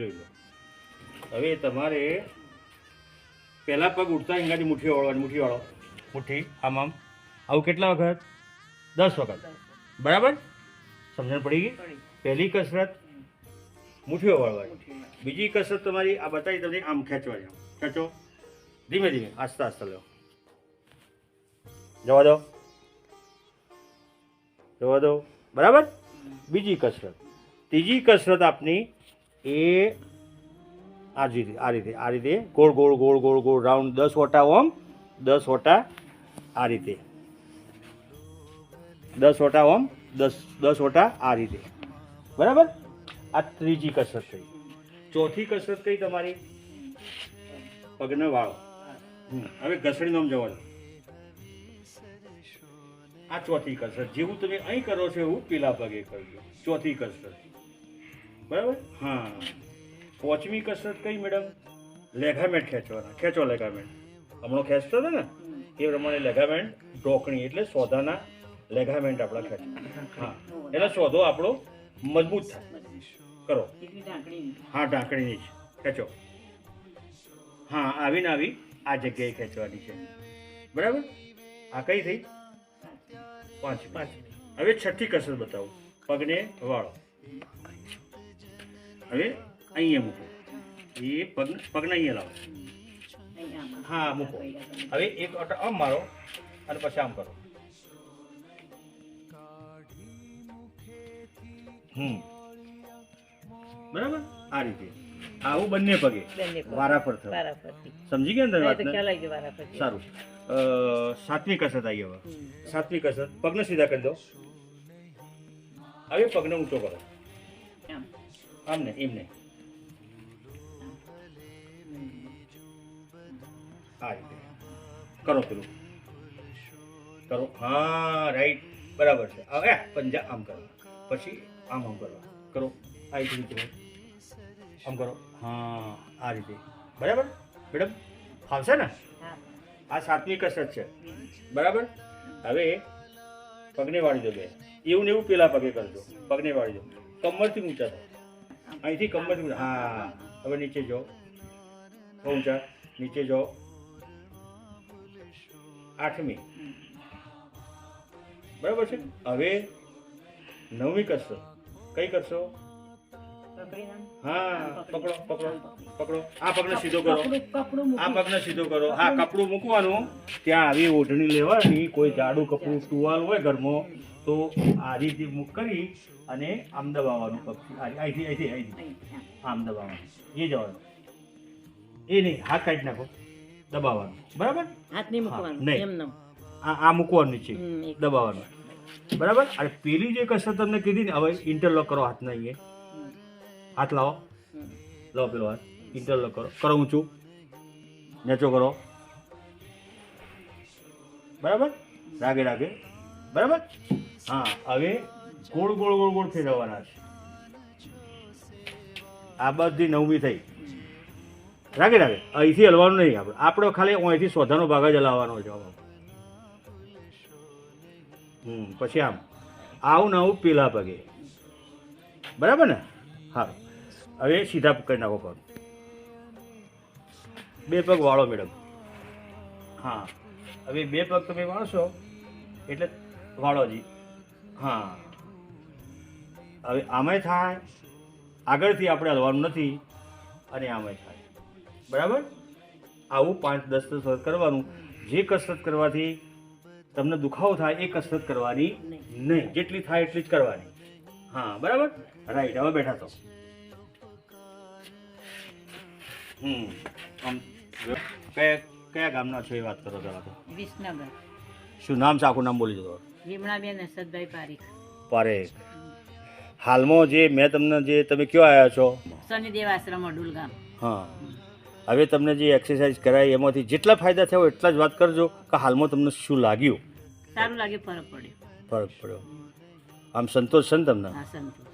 જોઈ લો. હવે તમારે પહેલાં પગ ઉઠતા અહીંયાથી મુઠ્ઠી વાળવાની, મુઠ્ઠી વાળો, મુઠ્ઠી આમ આમ. આવું કેટલા વખત? 10 વખત. બરાબર? સમજણ પડી ગઈ? પહેલી કસરત મુઠ્ઠીઓ વાળવાની. બીજી કસરત તમારી આ બતાવી તમને આમ ખેંચવાની. ખેંચો ધીમે ધીમે, આસ્તે આસ્તે લો. જવા દો, જવા દો. બરાબર? બીજી કસરત. ત્રીજી કસરત આપની એ આ રીતે ગોળ ગોળ ગોળ ગોળ ગોળ રાઉન્ડ 10 ઓટા ઓમ, 10 ઓટા આ રીતે, 10 ઓટા ઓમ, 10 ઓટા આ રીતે. બરાબર? આ ત્રીજી કસરત થઈ. ચોથી કસરત કઈ તમારી? પગને વાળો. હવે ઘસડીનો આમ જવા દો. આ ચોથી કસરત. જેવું તમે અહીં કરો છો એવું પેલા પગે કરજો. ચોથી કસરત. બરાબર? હા. પાંચમી કસરત કઈ મેડમ? લેગામેન્ટ ખેંચવાના. ખેંચો લેગામેન્ટ. હમણાં ખેંચતો હતો ને એ પ્રમાણે લેગામેન્ટ, ઢોકણી એટલે સોધાના લેગામેન્ટ આપણા ખેંચો. હા, એટલે સોધો આપણો મજબૂત થાય. કરો. હા, ઢાંકણીની જ ખેંચો. હા, આવીને આવી આ જગ્યાએ ખેંચવાની છે. બરાબર? આ કઈ થઈ? પાંચમી. હવે છઠ્ઠી કસરત બતાવું. પગને વાળો. હવે અહીંયા મૂકો. એ પગને અહીંયા લાવો. હા, મૂકો. હવે એક ઓટો આમ મારો અને પછી આમ કરો. બરાબર? આ રીતે આવું બંને પગે વારા પર થયું. સમજી ગયા ને તમે વાતને? સારું. સાતમી કસરત આવી. હવે સાતમી કસરત. પગને સીધા કરી દો. હવે પગને ઊંચો કરો. આમ ને એમ ને. આ રીતે કરો. પેલું કરો. હા, રાઈટ. બરાબર છે. હવે પંજા આમ કરો. પછી આમ આમ કરવા. કરો. આ રીતે આમ કરો. હા, આ રીતે. બરાબર મેડમ? ફાવશે ને? આ સાતમી કસરત છે. બરાબર? હવે પગને વાળી દો. બે એવું ને એવું પેલા પગે કરજો. પગને વાળી દો. કમરથી ઊંચા થાવ. અહીંથી કમરથી ઊંચા. હા, હવે નીચે જાઓ. ઊંચા નીચે જાઓ. આઠમી. બરાબર છે? હવે નવમી કસરત કઈ કરશો? હા, પકડો પકડો પકડો. આ પગને સીધો કરો. આ પગને સીધો કરો. હા, કપડું મૂકવાનું. ત્યાં આવી ઓઢણી લેવાની. કોઈ જાડું કપડું ટુવાલ હોય ઘરમાં તો આ રીતે મુક કરી અને આમ દબાવવાનું. પગથી અહીંથી આમ દબાવવાનું. એ જવાનું. એ નહીં, હાથ કાઢી નાખો. દબાવવાનું. બરાબર? હાથ નહીં મૂકવાનું. નહીં, આ મૂકવાનું નીચે, દબાવવાનું. બરાબર? અને પેલી જે કસરત તમને કીધી ને, હવે ઇન્ટરલોક કરો હાથને. અહીંયા હાથ લાવો. લાવો પેલો હાથ. ઇન્ટરલોક કરો. કરો ઊંચું. નીચો કરો. બરાબર? રાગે રાગે. બરાબર? હા, હવે ગોળ ગોળ ગોળ ગોળ ફેરવવાના છે. આ બધી નવમી થઈ. રાગે રાગે. અહીંથી હલવાનું નહીં. આપણે ખાલી અહીંથી સોધાનો ભાગ જ હલાવવાનો છે. પછી આમ આવું ને આવું પેલા પગે. બરાબર ને? હા. હવે સીધા પકડી નાખો પગ. બે પગ વાળો મેડમ. હા, હવે બે પગ તમે વાળશો એટલે વાળો જી. હા, હવે આમાંય થાય. આગળથી આપણે હલવાનું નથી અને આમાંય થાય. બરાબર? આવું 5-10 વખત કરવાનું. જે કસરત કરવાથી તમને દુખાવો થાય એ કસરત કરવાની નહીં. જેટલી થાય એટલી જ કરવાની. હા, બરાબર? રાઈટ. હવે બેઠા તો. આમ કયા ગામના છો એ વાત કરો જરા તો. વિસનગર. શું નામ છે? આખું નામ બોલી દો. વિમળાબેન હસદભાઈ પારીખ. પારેખ. હાલમાં જે મેં તમને જે તમે ક્યાં આવ્યા છો? શનિદેવ આશ્રમ અડુલ ગામ. હા, હવે તમને જે એક્સરસાઇઝ કરાય એમાંથી જેટલા ફાયદા થયા હોય એટલા જ વાત કરજો કે હાલમાં તમને શું લાગ્યું. સારું લાગે. ફરક પડ્યો. ફરક પડ્યો. આમ સંતોષ છે ને તમને? હા, સંતોષ.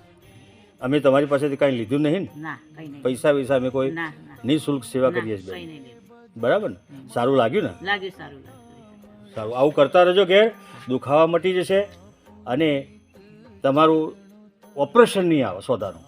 અમે તમારી પાસેથી કાંઈ લીધું નહીં ને? ના, કઈ નહીં. પૈસા વૈસા અમે કોઈ ના, નિઃશુલ્ક સેવા કરીએ છીએ. કઈ નહીં લીધું. બરાબર ને? સારું લાગ્યું ને? લાગ્યું. સારું લાગ્યું. સારું. આવું કરતા રહેજો. ઘેર દુખાવા મટી જશે અને તમારું ઓપરેશન નહીં આવે સોદાનું.